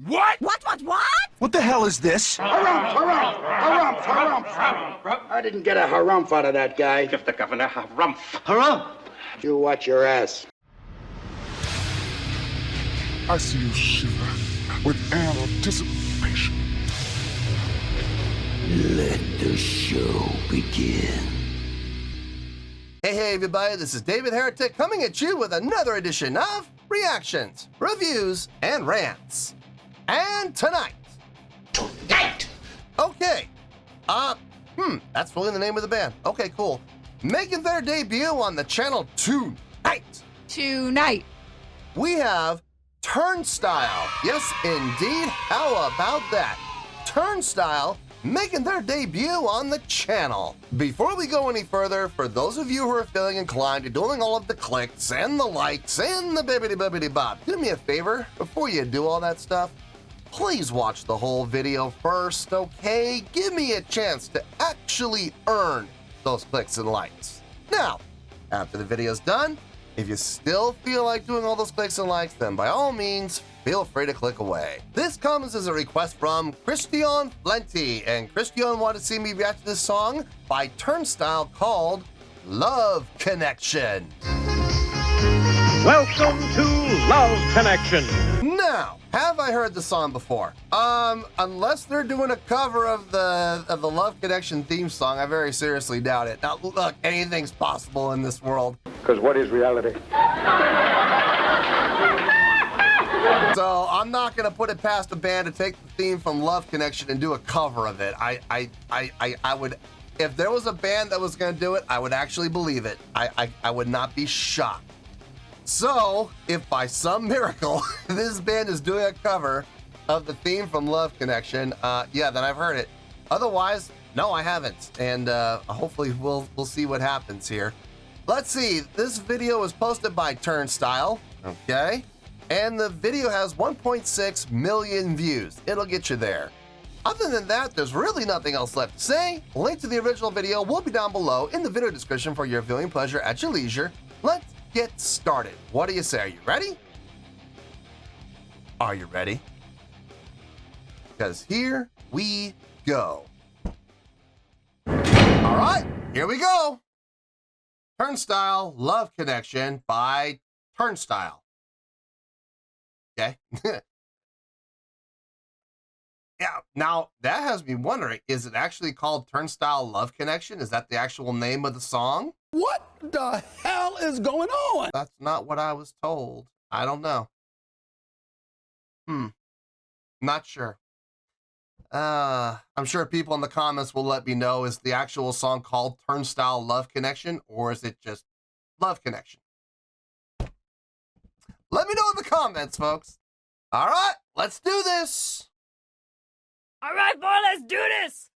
What? What? What the hell is this? Harumph. I didn't get a harumph out of that guy. Give the governor harumph. Harumph! You watch your ass. I see you shiver with anticipation. Let the show begin. Hey everybody, this is David Heretic coming at you with another edition of Reactions, Reviews, and Rants. And tonight. Okay. That's really the name of the band. Okay, cool. Making their debut on the channel tonight. We have Turnstile. Yes, indeed. How about that? Turnstile making their debut on the channel. Before we go any further, for those of you who are feeling inclined to doing all of the clicks and the likes and the bibbidi-bobbidi-bop, do me a favor, before you do all that stuff, please watch the whole video first, okay? Give me a chance to actually earn those clicks and likes. Now, after the video's done, if you still feel like doing all those clicks and likes, then by all means, feel free to click away. This comes as a request from Christian Plenty, and Christian wanted to see me react to this song by Turnstile called Love Connection. Welcome to Love Connection. Now, have I heard the song before? Unless they're doing a cover of the Love Connection theme song, I very seriously doubt it. Now, look, anything's possible in this world. Because what is reality? So I'm not gonna put it past a band to take the theme from Love Connection and do a cover of it. I would, if there was a band that was gonna do it, I would actually believe it. I would not be shocked. So if by some miracle this band is doing a cover of the theme from Love Connection, yeah, then I've heard it. Otherwise, no, I haven't. And hopefully we'll see what happens here. Let's see. This video was posted by Turnstile. Okay. And the video has 1.6 million views. It'll get you there. Other than that, there's really nothing else left to say. Link to the original video will be down below in the video description for your viewing pleasure at your leisure. Let's get started. What do you say? Are you ready? Are you ready? Because here we go. All right, here we go. Turnstile Love Connection by Turnstile. Okay. Yeah, now that has me wondering, is it actually called Turnstile Love Connection? Is that the actual name of the song? What the hell is going on? That's not what I was told. I don't know. Not sure. I'm sure people in the comments will let me know, is the actual song called Turnstile Love Connection, or is it just Love Connection? Let me know in the comments, folks. All right, let's do this. All right, boy, let's do this.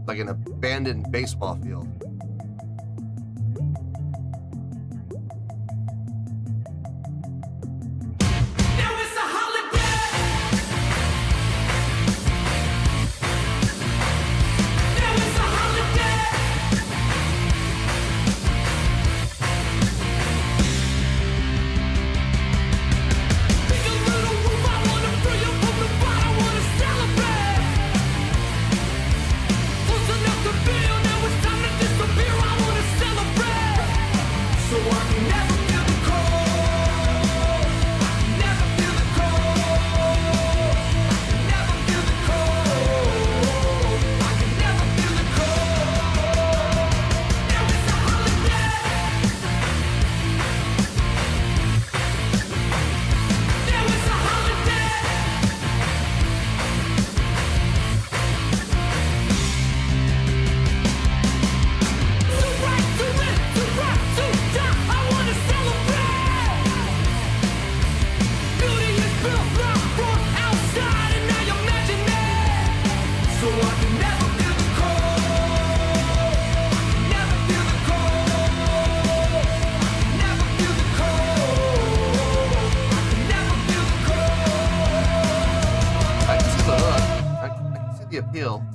Like an abandoned baseball field. Close enough to feel now it's time to disappear. appeal.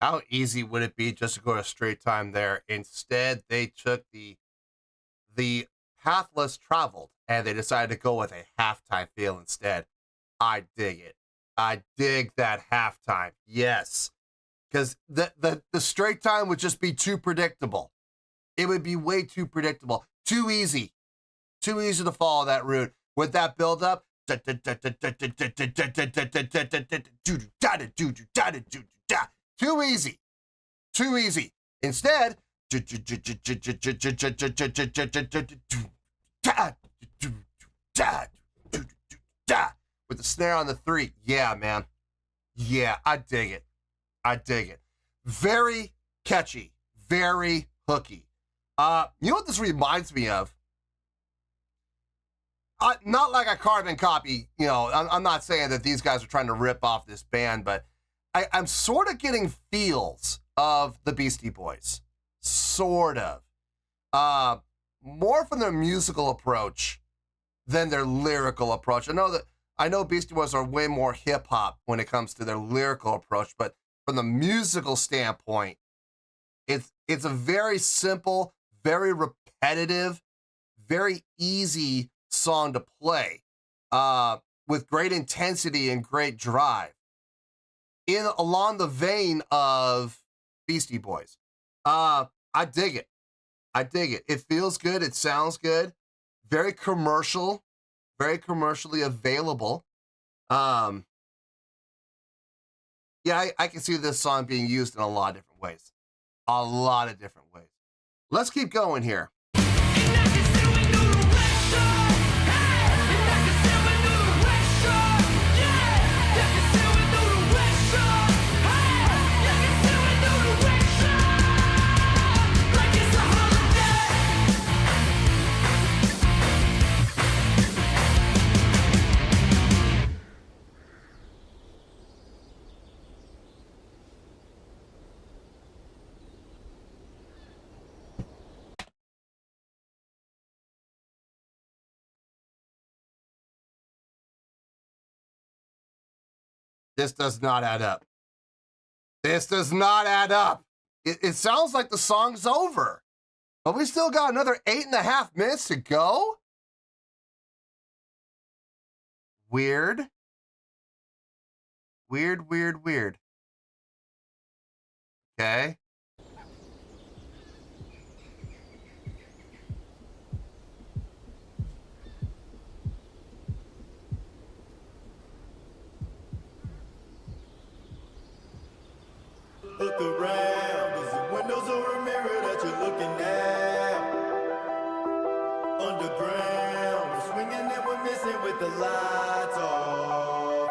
How easy would it be just to go to straight time there? Instead, they took the path less traveled and they decided to go with a halftime feel instead. I dig it. I dig that halftime. Yes. Because the straight time would just be too predictable. It would be way too predictable. Too easy. Too easy to follow that route. With that build up, too easy. Too easy. Instead, with the snare on the 3. Yeah, man. Yeah, I dig it. I dig it. Very catchy. Very hooky. You know what this reminds me of? Not like a carbon copy, you know, I'm not saying that these guys are trying to rip off this band, but I'm sort of getting feels of the Beastie Boys. Sort of. More from their musical approach than their lyrical approach. I know Beastie Boys are way more hip hop when it comes to their lyrical approach, but from the musical standpoint, it's a very simple, very repetitive, very easy song to play, with great intensity and great drive. Along the vein of Beastie Boys. I dig it. I dig it. It feels good. It sounds good. Very commercial. Very commercially available. Yeah, I can see this song being used in a lot of different ways. A lot of different ways. Let's keep going here. This does not add up. This does not add up. It sounds like the song's over, but we still got another 8.5 minutes to go. Weird. Weird, weird, weird. Okay. Look around, is it windows or a mirror that you're looking at? Underground, we're swinging and we're missing with the lights off.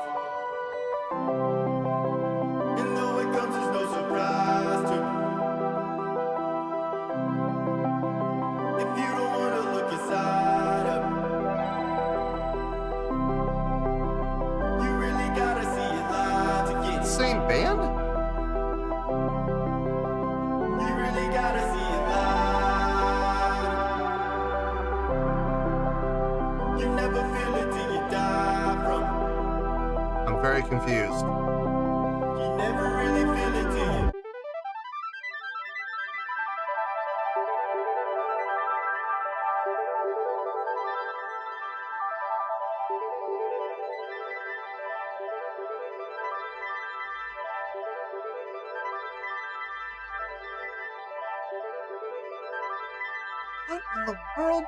And though it comes as no surprise to me, if you don't want to look inside of me, you really gotta see it live to get it. Same band? Very confused. You never really feel it till you. What in the world?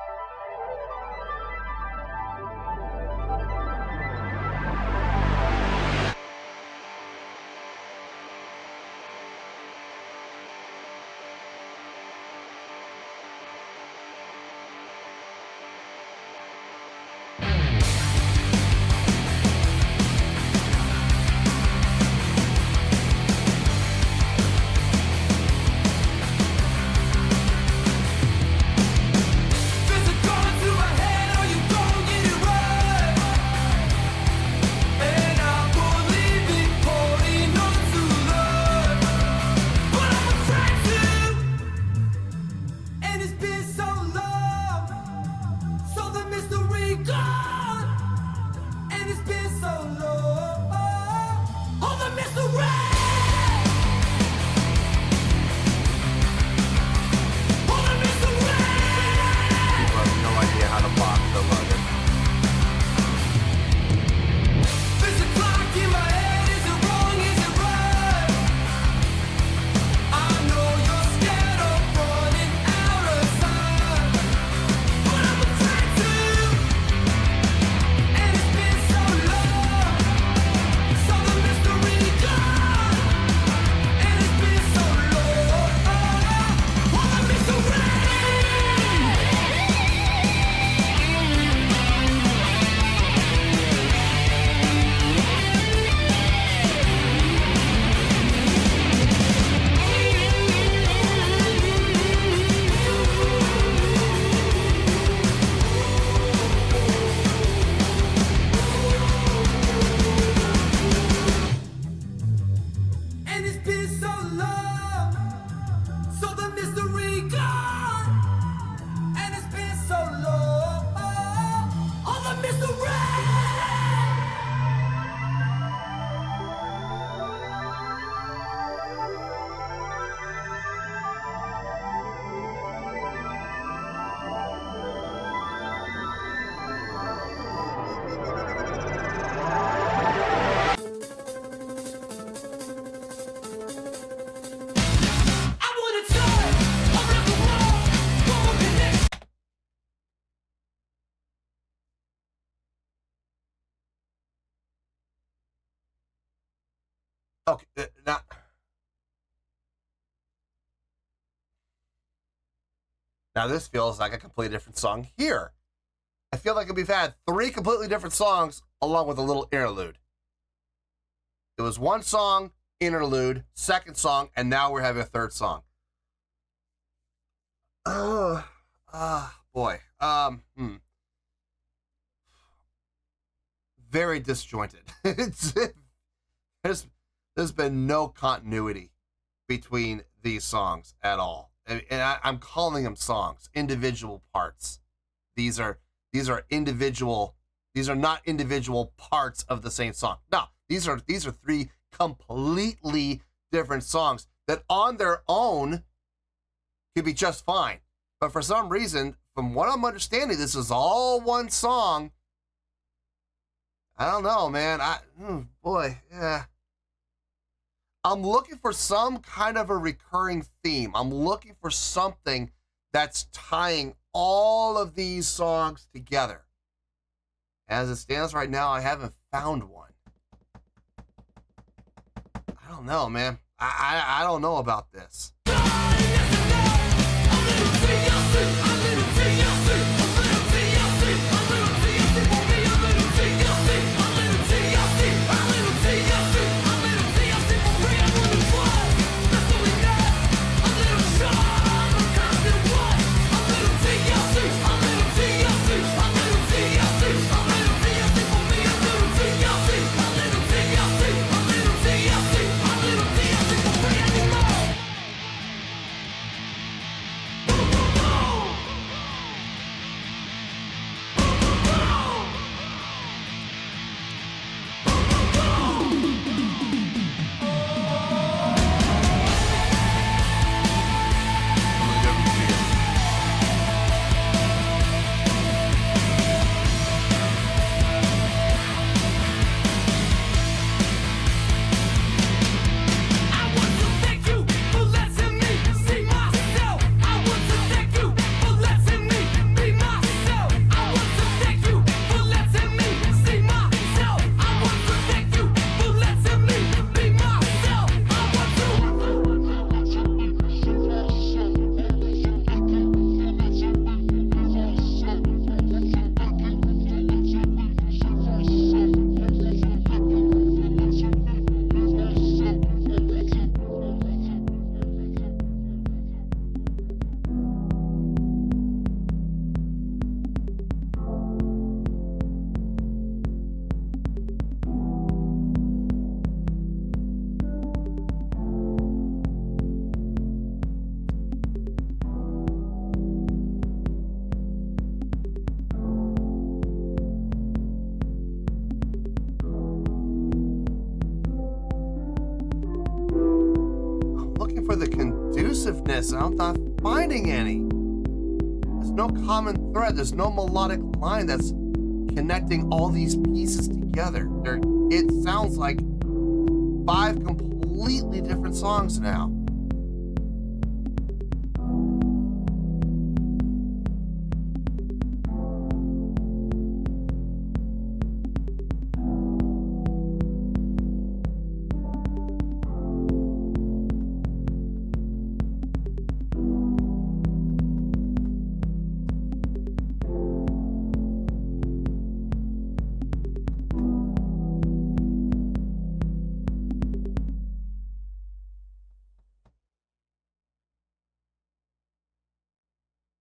Okay, now this feels like a completely different song here. I feel like we've had 3 completely different songs along with a little interlude. It was one song, interlude, second song, and now we're having a third song. Boy. Very disjointed. There's been no continuity between these songs at all. And I'm calling them songs, individual parts. These are individual. These are not individual parts of the same song. No, these are 3 completely different songs that on their own could be just fine. But for some reason, from what I'm understanding, this is all one song. I don't know, man. Boy, yeah. I'm looking for some kind of a recurring theme. I'm looking for something that's tying all of these songs together. As it stands right now, I haven't found one. I don't know, man. I don't know about this. And I'm not finding any. There's no common thread. There's no melodic line that's connecting all these pieces together. It sounds like 5 completely different songs now.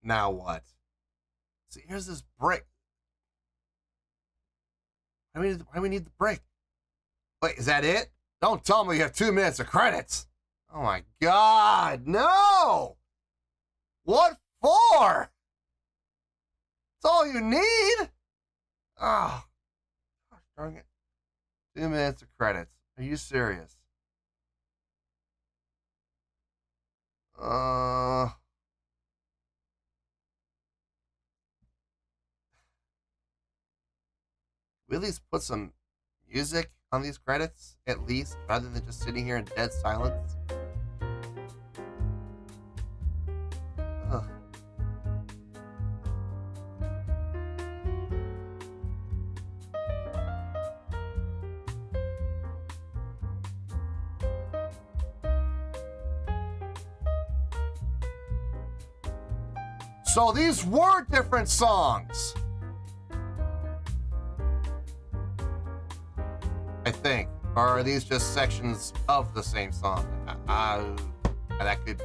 Now what? See, here's this break. Why do we need the break? Wait, is that it? Don't tell me you have 2 minutes of credits. Oh my God, no! What for? That's all you need? Oh, gosh darn it. 2 minutes of credits. Are you serious? We at least put some music on these credits, at least, rather than just sitting here in dead silence. Ugh. So these were different songs. I think. Or are these just sections of the same song? That could be too.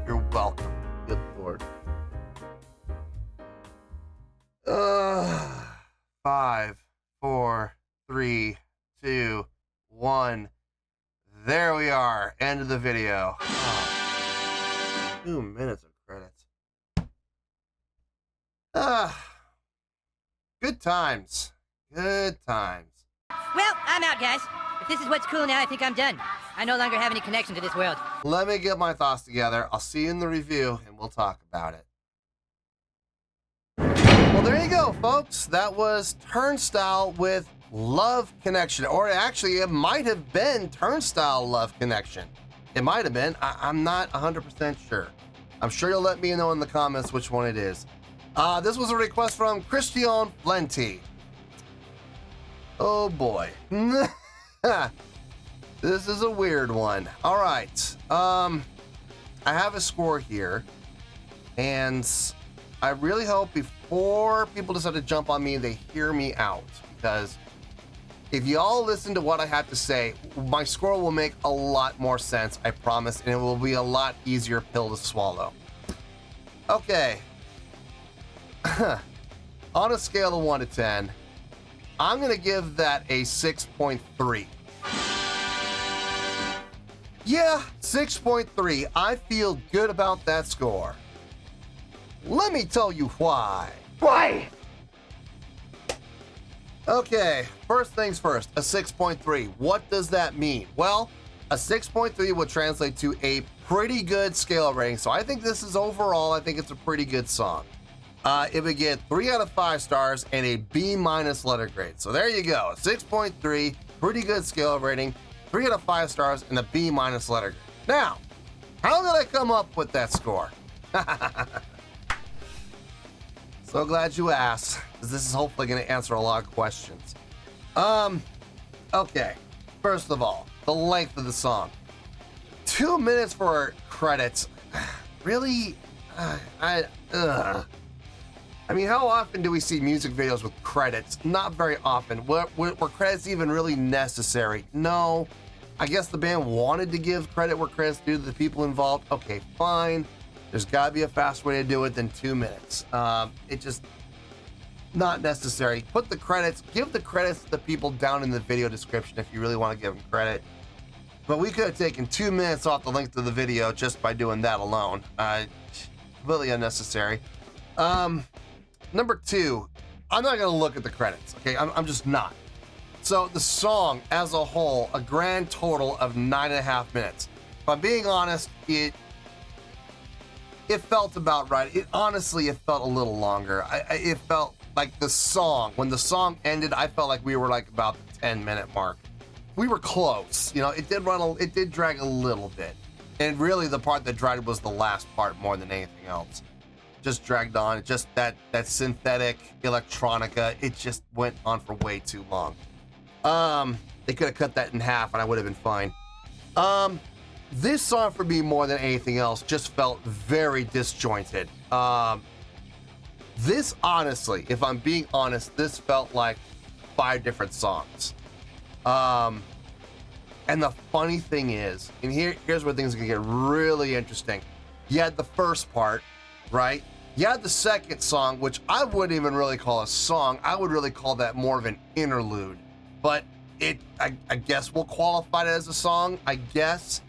You're welcome. Good Lord. 5, 4, 3, 2, 1. There we are. End of the video. 2 minutes of credits. Good times. Good times. Well, I'm out, guys. If this is what's cool now, I think I'm done. I no longer have any connection to this world. Let me get my thoughts together. I'll see you in the review, and we'll talk about it. Well, there you go, folks. That was Turnstile with Love Connection. Or actually, it might have been Turnstile Love Connection. It might have been. I'm not 100% sure. I'm sure you'll let me know in the comments which one it is. This was a request from Christian Plenty. Oh, boy. This is a weird one. All right. I have a score here, and I really hope before people decide to jump on me, they hear me out, because if you all listen to what I have to say, my score will make a lot more sense, I promise, and it will be a lot easier pill to swallow. Okay. On a scale of 1 to 10, I'm going to give that a 6.3. Yeah, 6.3. I feel good about that score. Let me tell you why. Why? Okay, first things first, a 6.3. What does that mean? Well, a 6.3 would translate to a pretty good scale rating. So I think this is overall, I think it's a pretty good song. It would get 3 out of 5 stars and a B- letter grade. So there you go, 6.3, pretty good scale rating. 3 out of 5 stars and a B- letter grade. Now, how did I come up with that score? So glad you asked, because this is hopefully going to answer a lot of questions. Okay, first of all, the length of the song. 2 minutes for credits. Really? I mean, how often do we see music videos with credits? Not very often. Were credits even really necessary? No. I guess the band wanted to give credit where credit's due to the people involved. Okay, fine. There's got to be a faster way to do it than 2 minutes. It just not necessary. Put the credits, give the credits to the people down in the video description if you really want to give them credit. But we could have taken 2 minutes off the length of the video just by doing that alone. Completely unnecessary. Number 2, I'm not going to look at the credits. Okay, I'm just not. So the song as a whole, a grand total of 9.5 minutes. If I'm being honest, it felt about right. It felt a little longer. It felt like the song, when the song ended, I felt like we were like about the 10-minute mark. We were close. You know, it did drag a little bit. And really the part that dragged was the last part more than anything else. Just dragged on. It just that synthetic electronica, it just went on for way too long. They could have cut that in half and I would have been fine. This song for me more than anything else just felt very disjointed. This honestly, if I'm being honest, this felt like 5 different songs. And the funny thing is, and here's where things are gonna get really interesting. You had the first part, right? You had the second song, which I wouldn't even really call a song. I would really call that more of an interlude. But I guess we'll qualify it as a song, I guess.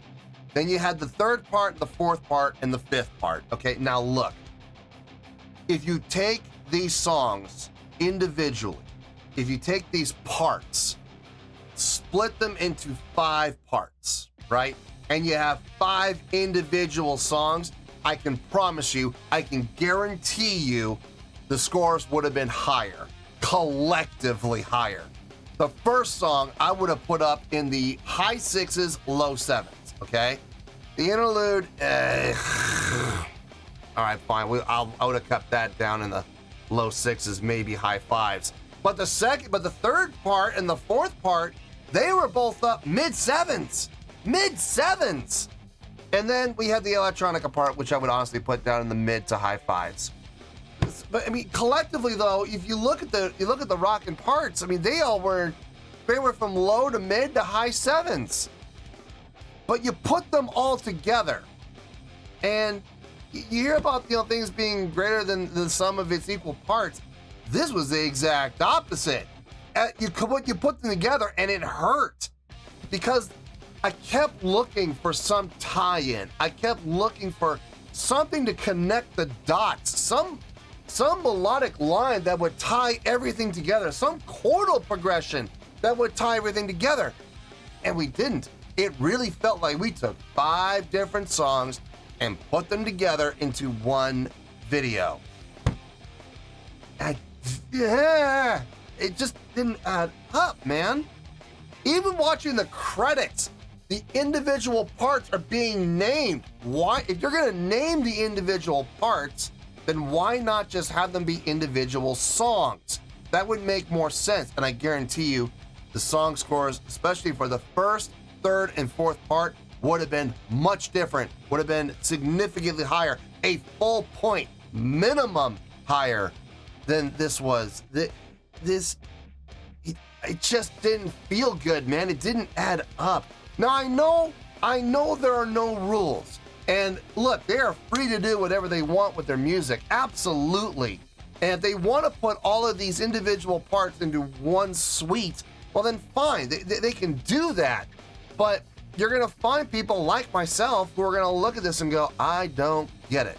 Then you had the third part, the fourth part, and the fifth part. Okay, now look. If you take these songs individually, if you take these parts, split them into 5 parts, right? And you have 5 individual songs, I can promise you, I can guarantee you the scores would have been higher, collectively higher. The first song I would have put up in the high 6s, low 7s, okay? The interlude, all right, fine. I would have kept that down in the low 6s, maybe high 5s. But the third part and the fourth part, they were both up mid 7s. And then we had the electronica part, which I would honestly put down in the mid to high 5s. But I mean, collectively though, if you look at the rockin' parts, I mean, they were from low to mid to high 7s. But you put them all together, and you hear about things being greater than the sum of its equal parts. This was the exact opposite. You put them together, and it hurt because I kept looking for some tie-in. I kept looking for something to connect the dots, some melodic line that would tie everything together, some chordal progression that would tie everything together. And we didn't. It really felt like we took 5 different songs and put them together into one video. It just didn't add up, man. Even watching the credits, the individual parts are being named. Why? If you're gonna name the individual parts, then why not just have them be individual songs? That would make more sense, and I guarantee you the song scores, especially for the first, third, and fourth part, would have been much different, would have been significantly higher, a full point minimum higher than this was. It just didn't feel good, man. It didn't add up. Now I know there are no rules. And look, they are free to do whatever they want with their music, absolutely. And if they want to put all of these individual parts into one suite, well then fine, they can do that. But you're gonna find people like myself who are gonna look at this and go, I don't get it.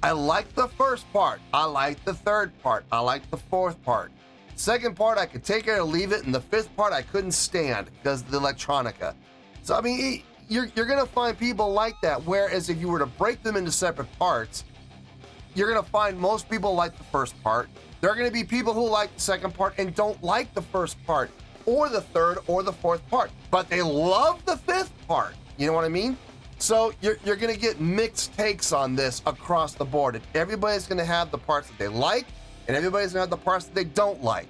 I like the first part, I like the third part, I like the fourth part. Second part, I could take it or leave it, and the fifth part I couldn't stand because of the electronica. So I mean, you're gonna find people like that, whereas if you were to break them into separate parts, you're gonna find most people like the first part. There are gonna be people who like the second part and don't like the first part, or the third or the fourth part, but they love the fifth part. You know what I mean? So you're gonna get mixed takes on this across the board. And everybody's gonna have the parts that they like, and everybody's gonna have the parts that they don't like.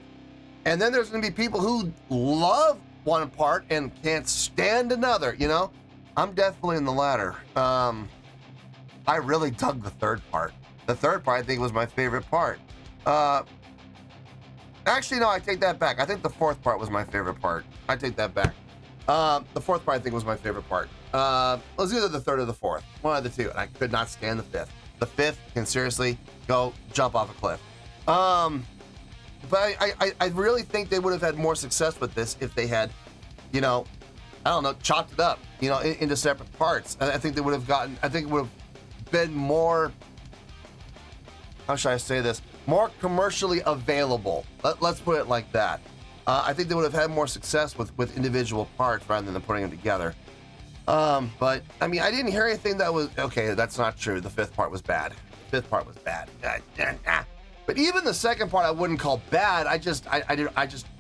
And then there's gonna be people who love one part and can't stand another, you know? I'm definitely in the latter. I really dug the third part. The third part, I think, was my favorite part. Actually, no, I take that back. I think the fourth part was my favorite part. I take that back. The fourth part, I think, was my favorite part. It was either the third or the fourth. One of the two. And I could not stand the fifth. The fifth can seriously go jump off a cliff. But I really think they would have had more success with this if they had, you know, I don't know, chopped it up, you know, into separate parts. I think they would have gotten, I think it would have been more, how should I say this, more commercially available. Let's put it like that. I think they would have had more success with individual parts rather than putting them together. But I mean, I didn't hear anything that was, okay, that's not true. The fifth part was bad. The fifth part was bad. But even the second part I wouldn't call bad.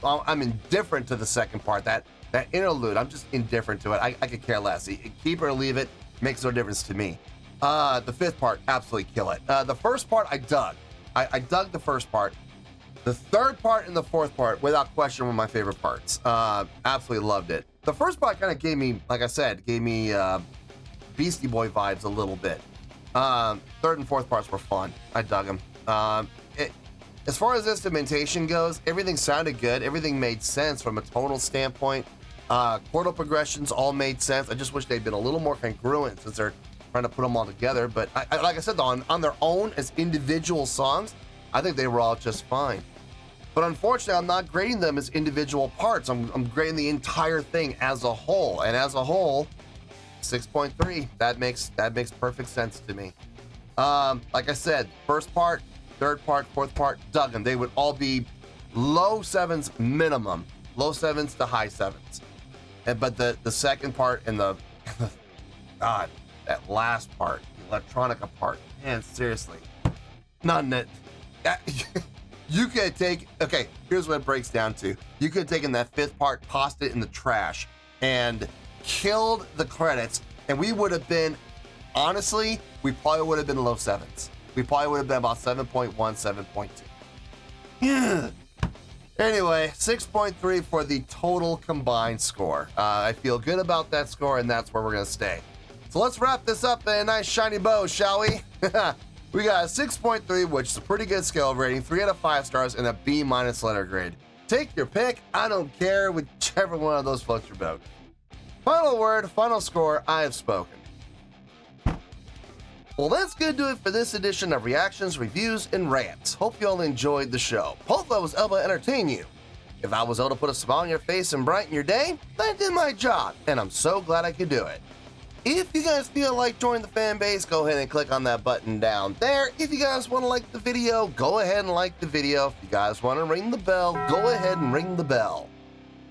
I'm indifferent to the second part. That interlude, I'm just indifferent to it. I could care less. Keep it or leave it, makes no difference to me. The fifth part, absolutely kill it. The first part I dug. I dug the first part. The third part and the fourth part, without question, were my favorite parts. Absolutely loved it. The first part kind of gave me, like I said, Beastie Boy vibes a little bit. Third and fourth parts were fun. I dug them. As far as instrumentation goes, everything sounded good. Everything made sense from a tonal standpoint. Chordal progressions all made sense. I just wish they'd been a little more congruent since they're trying to put them all together. But like I said, on their own as individual songs, I think they were all just fine. But unfortunately, I'm not grading them as individual parts. I'm grading the entire thing as a whole. And as a whole, 6.3. That makes perfect sense to me. Like I said, first part, third part, fourth part, dug them. They would all be low 7s minimum. Low 7s to high 7s. But the second part and the God, that last part, electronica part. Man, seriously. Not in it. You could take, okay, here's what it breaks down to. You could have taken that fifth part, tossed it in the trash, and killed the credits, and we would have been, honestly, we probably would have been low sevens. We probably would have been about 7.1, 7.2. Yeah. Anyway, 6.3 for the total combined score. I feel good about that score, and that's where we're going to stay. So let's wrap this up in a nice shiny bow, shall we? We got a 6.3, which is a pretty good scale rating, 3 out of 5 stars, and a B- letter grade. Take your pick. I don't care, whichever one of those floats your boat. Final word, final score, I have spoken. Well, that's gonna do it for this edition of Reactions, Reviews, and Rants. Hope you all enjoyed the show. Hope I was able to entertain you. If I was able to put a smile on your face and brighten your day, then I did my job, and I'm so glad I could do it. If you guys feel like joining the fan base, go ahead and click on that button down there. If you guys want to like the video, go ahead and like the video. If you guys want to ring the bell, go ahead and ring the bell.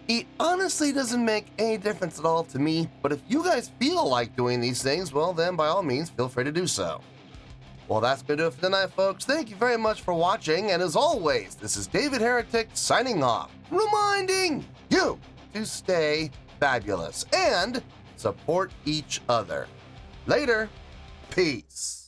It honestly doesn't make any difference at all to me, but if you guys feel like doing these things, well then by all means, feel free to do so. Well, that's going to do it for tonight, folks. Thank you very much for watching, and as always, this is David Heretic signing off, reminding you to stay fabulous and support each other. Later. Peace.